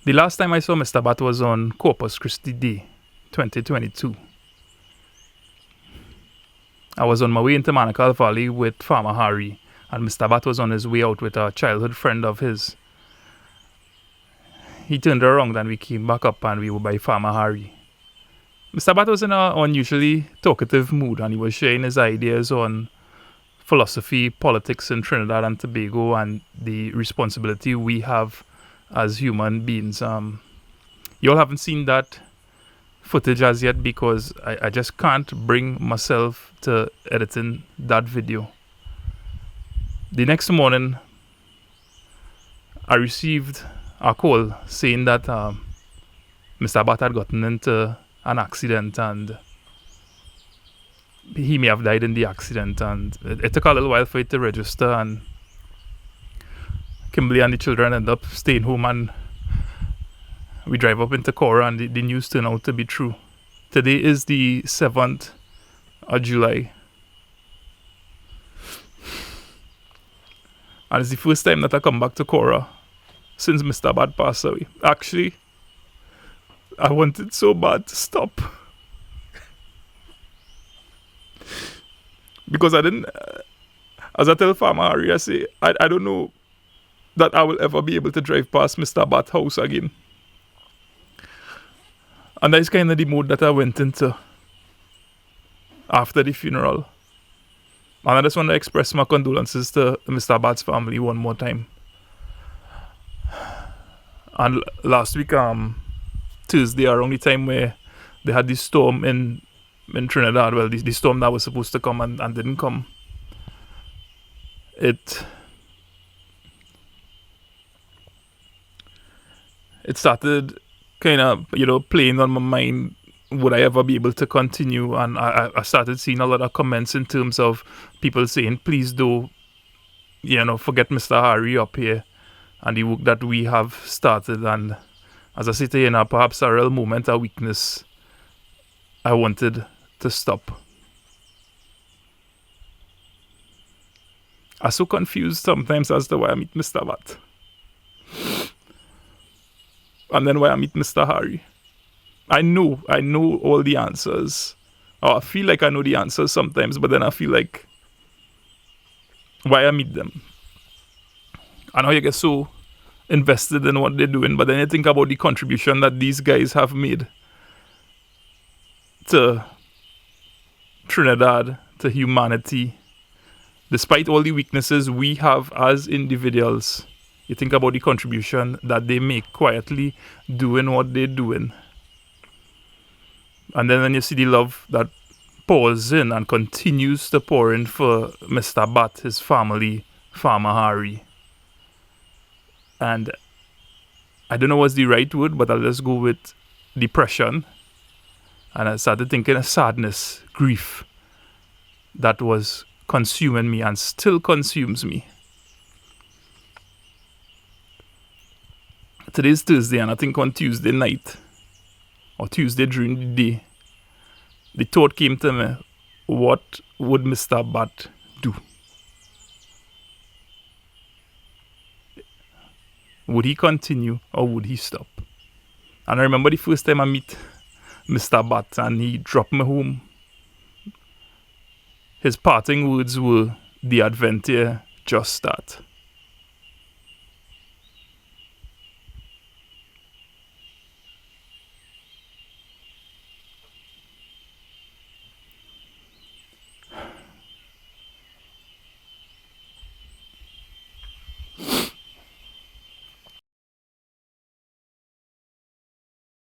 The last time I saw Mr. Bat was on Corpus Christi Day, 2022. I was on my way into Manacal Valley with Farmer Harry, and Mr. Bat was on his way out with a childhood friend of his. He turned around and we came back up and we were by Farmer Harry. Mr. Bat was in an unusually talkative mood and he was sharing his ideas on philosophy, politics in Trinidad and Tobago and the responsibility we have as human beings. You all haven't seen that footage as yet because I just can't bring myself to editing that video. The next morning, I received a call saying that Mr. Bat had gotten into an accident and he may have died in the accident, and it took a little while for it to register, and Kimberly and the children ended up staying home and we drive up into Caura and the news turned out to be true. Today is the 7th of July. And it's the first time that I come back to Caura since Mr. Bat passed away. Actually, I wanted so bad to stop. Because I didn't, as I tell Farmer Harry, I say, I don't know that I will ever be able to drive past Mr. Bat's house again. And that's kind of the mood that I went into after the funeral. And I just want to express my condolences to Mr. Bat's family one more time. And last week, Tuesday, around the time where they had this storm in Trinidad, well, the storm that was supposed to come and didn't come, it started kind of, playing on my mind, would I ever be able to continue? And I started seeing a lot of comments in terms of people saying, please do, forget Mr. Harry up here and the work that we have started. And as I sit here now, perhaps a real moment of weakness, I wanted to stop. I'm so confused sometimes as to why I meet Mr. Bat. And then why I meet Mr. Harry. I know all the answers. Or I feel like I know the answers sometimes, but then I feel like why I meet them. I know you get so invested in what they're doing, but then you think about the contribution that these guys have made to Trinidad, to humanity. Despite all the weaknesses we have as individuals, you think about the contribution that they make quietly doing what they're doing. And then when you see the love that pours in and continues to pour in for Mr. Bat, his family, Farmer Harry. And I don't know what's the right word, but I'll just go with depression. And I started thinking of sadness, grief that was consuming me and still consumes me. Today's Thursday, and I think on Tuesday night or Tuesday during the day, the thought came to me, what would Mr. Bat do? Would he continue or would he stop? And I remember the first time I meet Mr. Bat and he dropped me home. His parting words were, the adventure just start.